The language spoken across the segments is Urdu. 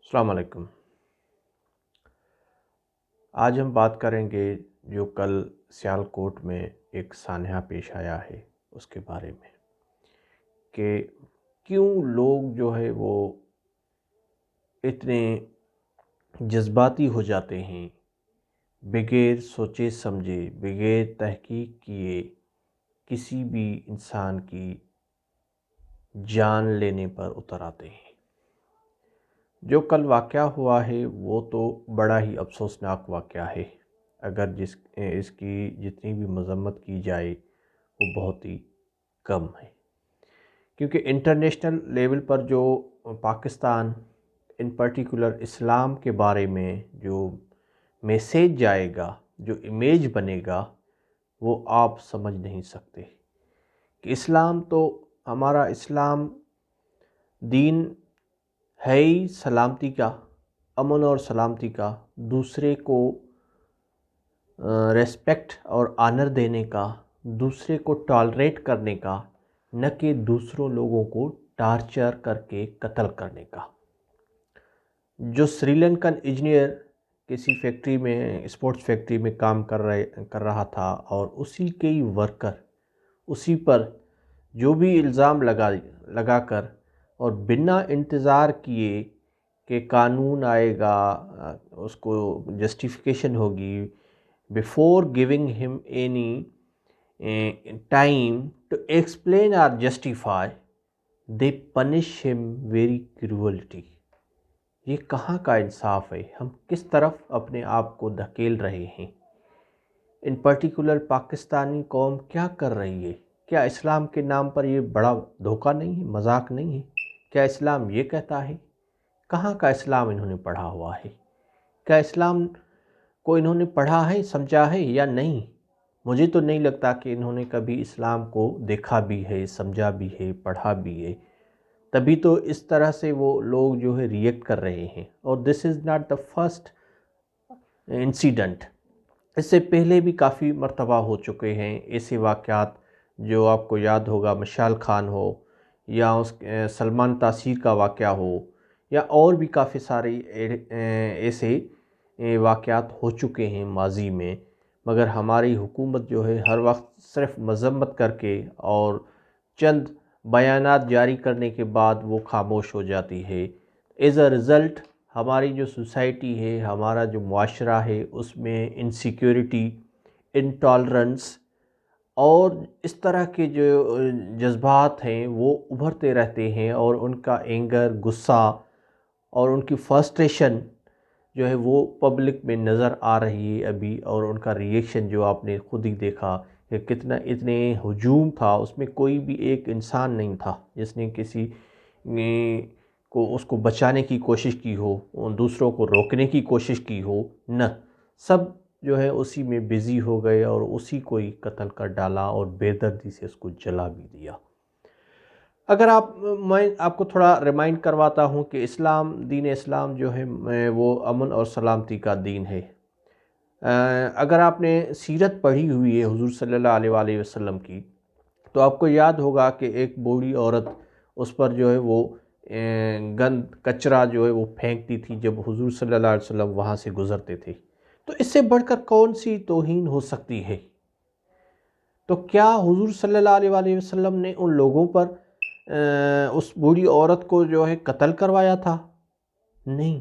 السلام علیکم۔ آج ہم بات کریں گے جو کل سیالکوٹ میں ایک سانحہ پیش آیا ہے اس کے بارے میں کہ کیوں لوگ جو ہے وہ اتنے جذباتی ہو جاتے ہیں، بغیر سوچے سمجھے، بغیر تحقیق کیے کسی بھی انسان کی جان لینے پر اتر آتے ہیں۔ جو کل واقعہ ہوا ہے وہ تو بڑا ہی افسوسناک واقعہ ہے، اگر اس کی جتنی بھی مذمت کی جائے وہ بہت ہی کم ہے، کیونکہ انٹرنیشنل لیول پر جو پاکستان ان پرٹیکولر اسلام کے بارے میں جو میسیج جائے گا، جو امیج بنے گا، وہ آپ سمجھ نہیں سکتے کہ اسلام تو ہمارا اسلام دین ہے ہی سلامتی کا، امن اور سلامتی کا، دوسرے کو ریسپیکٹ اور آنر دینے کا، دوسرے کو ٹالریٹ کرنے کا، نہ کہ دوسروں لوگوں کو ٹارچر کر کے قتل کرنے کا۔ جو سری لنکن انجینئر کسی فیکٹری میں، اسپورٹس فیکٹری میں کام کر رہا تھا، اور اسی کے ہی ورکر اسی پر جو بھی الزام لگا کر اور بنا انتظار کیے کہ قانون آئے گا، اس کو جسٹیفیکیشن ہوگی، before giving him any time to explain or justify, they punish him very cruelty۔ یہ کہاں کا انصاف ہے؟ ہم کس طرف اپنے آپ کو دھکیل رہے ہیں؟ ان پرٹیکولر پاکستانی قوم کیا کر رہی ہے؟ کیا اسلام کے نام پر یہ بڑا دھوکہ نہیں ہے، مذاق نہیں ہے؟ کیا اسلام یہ کہتا ہے؟ کہاں کا اسلام انہوں نے پڑھا ہوا ہے؟ کیا اسلام کو انہوں نے پڑھا ہے، سمجھا ہے یا نہیں؟ مجھے تو نہیں لگتا کہ انہوں نے کبھی اسلام کو دیکھا بھی ہے، سمجھا بھی ہے، پڑھا بھی ہے، تبھی تو اس طرح سے وہ لوگ جو ہے ریئیکٹ کر رہے ہیں۔ اور this is not the first incident, اس سے پہلے بھی کافی مرتبہ ہو چکے ہیں ایسے واقعات، جو آپ کو یاد ہوگا مشال خان ہو، یا سلمان تاثیر کا واقعہ ہو، یا اور بھی کافی سارے ایسے واقعات ہو چکے ہیں ماضی میں، مگر ہماری حکومت جو ہے ہر وقت صرف مذمت کر کے اور چند بیانات جاری کرنے کے بعد وہ خاموش ہو جاتی ہے۔ ایز اے رزلٹ ہماری جو سوسائٹی ہے، ہمارا جو معاشرہ ہے، اس میں انسیکیورٹی، انٹالرنس اور اس طرح کے جو جذبات ہیں وہ ابھرتے رہتے ہیں، اور ان کا اینگر، غصہ اور ان کی فرسٹریشن جو ہے وہ پبلک میں نظر آ رہی ہے ابھی۔ اور ان کا ریئیکشن جو آپ نے خود ہی دیکھا کہ اتنے ہجوم تھا، اس میں کوئی بھی ایک انسان نہیں تھا جس نے کسی کو اس کو بچانے کی کوشش کی ہو، دوسروں کو روکنے کی کوشش کی ہو، نہ، سب جو ہے اسی میں بزی ہو گئے اور اسی کو ہی قتل کر ڈالا اور بے دردی سے اس کو جلا بھی دیا۔ اگر میں آپ کو تھوڑا ریمائنڈ کرواتا ہوں کہ دین اسلام جو ہے وہ امن اور سلامتی کا دین ہے۔ اگر آپ نے سیرت پڑھی ہوئی ہے حضور صلی اللہ علیہ وآلہ وسلم کی، تو آپ کو یاد ہوگا کہ ایک بوڑھی عورت اس پر جو ہے وہ گند کچرا جو ہے وہ پھینکتی تھی جب حضور صلی اللہ علیہ وسلم وہاں سے گزرتے تھے۔ تو اس سے بڑھ کر کون سی توہین ہو سکتی ہے؟ تو کیا حضور صلی اللہ علیہ وآلہ وسلم نے ان لوگوں پر اس بوڑھی عورت کو جو ہے قتل کروایا تھا؟ نہیں۔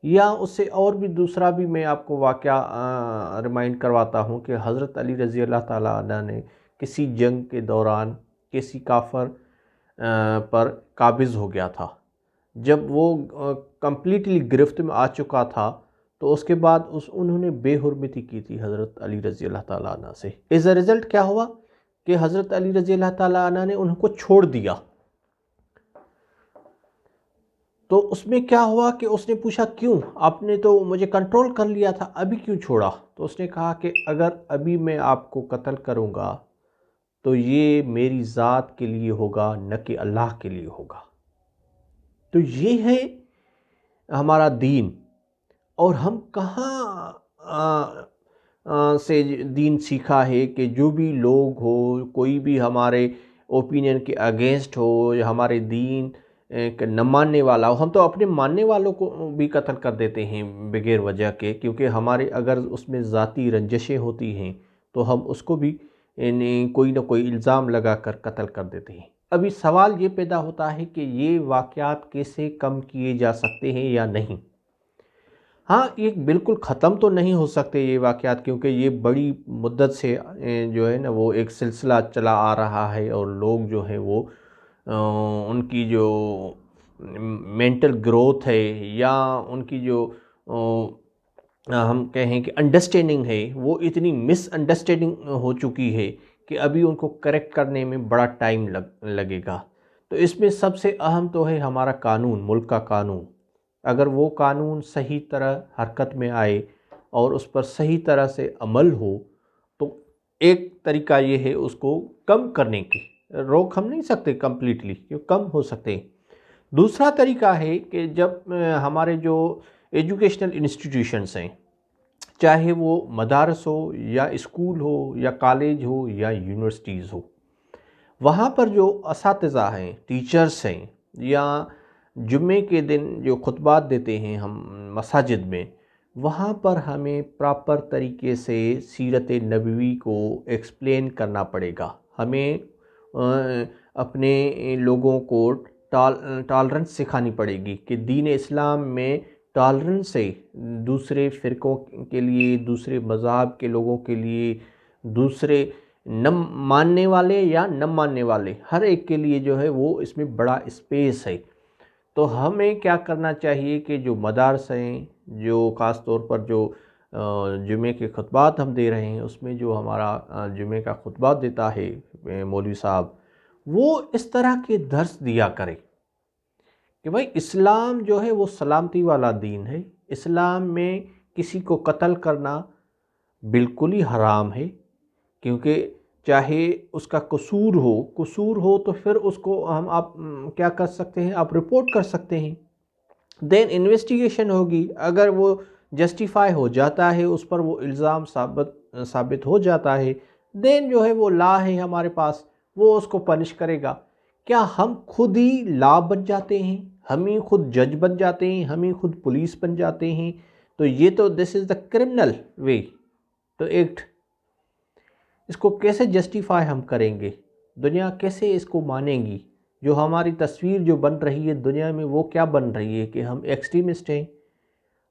یا اس سے اور بھی دوسرا بھی میں آپ کو واقعہ ریمائنڈ کرواتا ہوں کہ حضرت علی رضی اللہ تعالیٰ عنہ نے کسی جنگ کے دوران کسی کافر پر قابض ہو گیا تھا۔ جب وہ کمپلیٹلی گرفت میں آ چکا تھا تو اس کے بعد انہوں نے بے حرمتی کی تھی حضرت علی رضی اللہ تعالیٰ عنہ سے۔ ایز اے رزلٹ کیا ہوا کہ حضرت علی رضی اللہ تعالیٰ عنہ نے ان کو چھوڑ دیا۔ تو اس میں کیا ہوا کہ اس نے پوچھا کیوں؟ آپ نے تو مجھے کنٹرول کر لیا تھا، ابھی کیوں چھوڑا؟ تو اس نے کہا کہ اگر ابھی میں آپ کو قتل کروں گا تو یہ میری ذات کے لیے ہوگا، نہ کہ اللہ کے لیے ہوگا۔ تو یہ ہے ہمارا دین۔ اور ہم کہاں سے دین سیکھا ہے کہ جو بھی لوگ ہو، کوئی بھی ہمارے اوپینین کے اگینسٹ ہو، یا ہمارے دین کہ نہ ماننے والا ہو، ہم تو اپنے ماننے والوں کو بھی قتل کر دیتے ہیں بغیر وجہ کے، کیونکہ ہمارے اگر اس میں ذاتی رنجشیں ہوتی ہیں تو ہم اس کو بھی یعنی کوئی نہ کوئی الزام لگا کر قتل کر دیتے ہیں۔ ابھی سوال یہ پیدا ہوتا ہے کہ یہ واقعات کیسے کم کیے جا سکتے ہیں یا نہیں۔ ہاں، یہ بالکل ختم تو نہیں ہو سکتے یہ واقعات، کیونکہ یہ بڑی مدت سے جو ہے نا وہ ایک سلسلہ چلا آ رہا ہے، اور لوگ جو ہیں وہ ان کی جو مینٹل گروتھ ہے یا ان کی جو ہم کہیں کہ انڈرسٹینڈنگ ہے وہ اتنی مس انڈرسٹینڈنگ ہو چکی ہے کہ ابھی ان کو کریکٹ کرنے میں بڑا ٹائم لگے گا۔ تو اس میں سب سے اہم تو ہے ہمارا قانون، ملک کا قانون۔ اگر وہ قانون صحیح طرح حرکت میں آئے اور اس پر صحیح طرح سے عمل ہو تو ایک طریقہ یہ ہے اس کو کم کرنے کی، روک ہم نہیں سکتے کمپلیٹلی، یہ کم ہو سکتے ہیں۔ دوسرا طریقہ ہے کہ جب ہمارے جو ایجوکیشنل انسٹیٹیوشنس ہیں، چاہے وہ مدارس ہو یا اسکول ہو یا کالج ہو یا یونیورسٹیز ہو، وہاں پر جو اساتذہ ہیں، ٹیچرز ہیں، یا جمعے کے دن جو خطبات دیتے ہیں ہم مساجد میں، وہاں پر ہمیں پراپر طریقے سے سیرت نبوی کو ایکسپلین کرنا پڑے گا۔ ہمیں اپنے لوگوں کو ٹالرنس سکھانی پڑے گی کہ دین اسلام میں ٹالرنس ہے، دوسرے فرقوں کے لیے، دوسرے مذہب کے لوگوں کے لیے، دوسرے نہ ماننے والے یا نہ ماننے والے، ہر ایک کے لیے جو ہے وہ اس میں بڑا اسپیس ہے۔ تو ہمیں کیا کرنا چاہیے کہ جو مدارس ہیں، جو خاص طور پر جو جمعے کے خطبات ہم دے رہے ہیں، اس میں جو ہمارا جمعے کا خطبات دیتا ہے مولوی صاحب، وہ اس طرح کے درس دیا کرے کہ بھائی اسلام جو ہے وہ سلامتی والا دین ہے، اسلام میں کسی کو قتل کرنا بالکل ہی حرام ہے، کیونکہ چاہے اس کا قصور ہو تو پھر اس کو آپ کیا کر سکتے ہیں، آپ رپورٹ کر سکتے ہیں، دین انویسٹیگیشن ہوگی۔ اگر وہ جسٹیفائی ہو جاتا ہے، اس پر وہ الزام ثابت ہو جاتا ہے، دین جو ہے وہ لا ہے ہمارے پاس، وہ اس کو پنش کرے گا۔ کیا ہم خود ہی لا بن جاتے ہیں، ہم ہی خود جج بن جاتے ہیں، ہم ہی خود پولیس بن جاتے ہیں؟ تو یہ تو دس از دا کرمنل وے تو ایکٹ۔ اس کو کیسے جسٹیفائی ہم کریں گے؟ دنیا کیسے اس کو مانیں گی؟ جو ہماری تصویر جو بن رہی ہے دنیا میں، وہ کیا بن رہی ہے کہ ہم ایکسٹریمسٹ ہیں،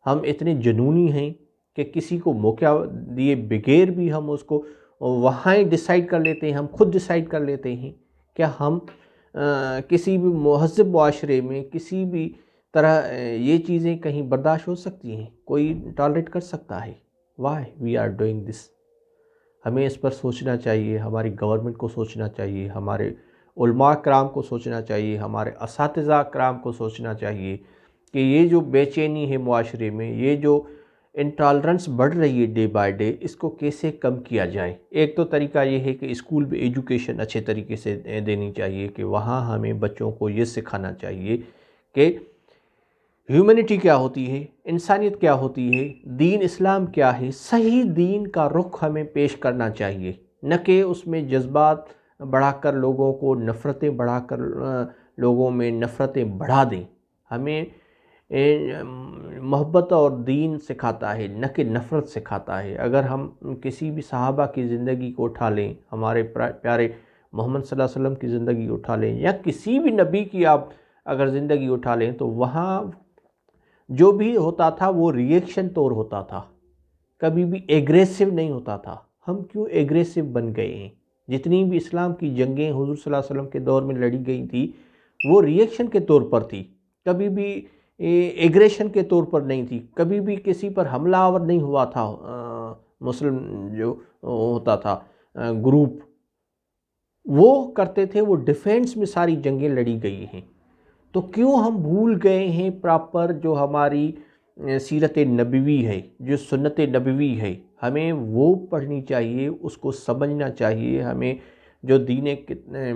ہم اتنے جنونی ہیں کہ کسی کو موقع دیے بغیر بھی ہم اس کو وہاں ہی ڈیسائیڈ کر لیتے ہیں، ہم خود ڈیسائیڈ کر لیتے ہیں۔ کیا ہم کسی بھی مہذب معاشرے میں کسی بھی طرح یہ چیزیں کہیں برداشت ہو سکتی ہیں؟ کوئی ٹالریٹ کر سکتا ہے؟ Why we are doing this? ہمیں اس پر سوچنا چاہیے، ہماری گورنمنٹ کو سوچنا چاہیے، ہمارے علماء کرام کو سوچنا چاہیے، ہمارے اساتذہ کرام کو سوچنا چاہیے کہ یہ جو بے چینی ہے معاشرے میں، یہ جو انٹالرنس بڑھ رہی ہے ڈے بائی ڈے، اس کو کیسے کم کیا جائے۔ ایک تو طریقہ یہ ہے کہ اسکول میں ایجوکیشن اچھے طریقے سے دینی چاہیے، کہ وہاں ہمیں بچوں کو یہ سکھانا چاہیے کہ ہیومنٹی کیا ہوتی ہے، انسانیت کیا ہوتی ہے، دین اسلام کیا ہے، صحیح دین کا رخ ہمیں پیش کرنا چاہیے، نہ کہ اس میں جذبات بڑھا کر لوگوں کو نفرتیں بڑھا کر لوگوں میں نفرتیں بڑھا دیں۔ ہمیں محبت اور دین سکھاتا ہے، نہ کہ نفرت سکھاتا ہے۔ اگر ہم کسی بھی صحابہ کی زندگی کو اٹھا لیں، ہمارے پیارے محمد صلی اللہ علیہ وسلم کی زندگی اٹھا لیں، یا کسی بھی نبی کی آپ اگر زندگی اٹھا لیں، تو وہاں جو بھی ہوتا تھا وہ ریئیکشن طور ہوتا تھا، کبھی بھی ایگریسو نہیں ہوتا تھا۔ ہم کیوں ایگریسو بن گئے ہیں؟ جتنی بھی اسلام کی جنگیں حضور صلی اللہ علیہ وسلم کے دور میں لڑی گئی تھی، وہ ریئیکشن کے طور پر تھی، کبھی بھی ایگریشن کے طور پر نہیں تھی، کبھی بھی کسی پر حملہ آور نہیں ہوا تھا۔ مسلم جو ہوتا تھا گروپ، وہ کرتے تھے، وہ ڈیفینس میں ساری جنگیں لڑی گئی ہیں۔ تو کیوں ہم بھول گئے ہیں پراپر جو ہماری سیرت نبوی ہے، جو سنت نبوی ہے، ہمیں وہ پڑھنی چاہیے، اس کو سمجھنا چاہیے۔ ہمیں جو دین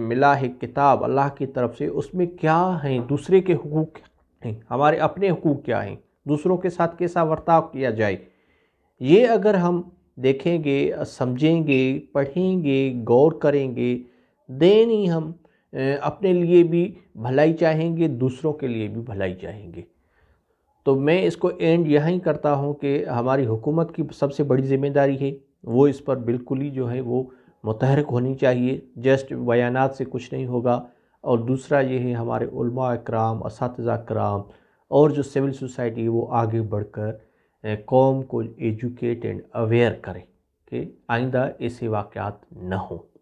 ملا ہے کتاب اللہ کی طرف سے، اس میں کیا ہیں دوسرے کے حقوق ہیں، ہمارے اپنے حقوق کیا ہیں، دوسروں کے ساتھ کیسا ورتاؤ کیا جائے۔ یہ اگر ہم دیکھیں گے، سمجھیں گے، پڑھیں گے، غور کریں گے، دین ہی ہم اپنے لیے بھی بھلائی چاہیں گے، دوسروں کے لیے بھی بھلائی چاہیں گے۔ تو میں اس کو اینڈ یہاں ہی کرتا ہوں کہ ہماری حکومت کی سب سے بڑی ذمہ داری ہے، وہ اس پر بالکل ہی جو ہے وہ متحرک ہونی چاہیے، جسٹ بیانات سے کچھ نہیں ہوگا۔ اور دوسرا یہ ہے ہمارے علماء اکرام، اساتذہ کرام اور جو سول سوسائٹی ہے وہ آگے بڑھ کر قوم کو ایجوکیٹ اینڈ اویئر کرے کہ آئندہ ایسے واقعات نہ ہوں۔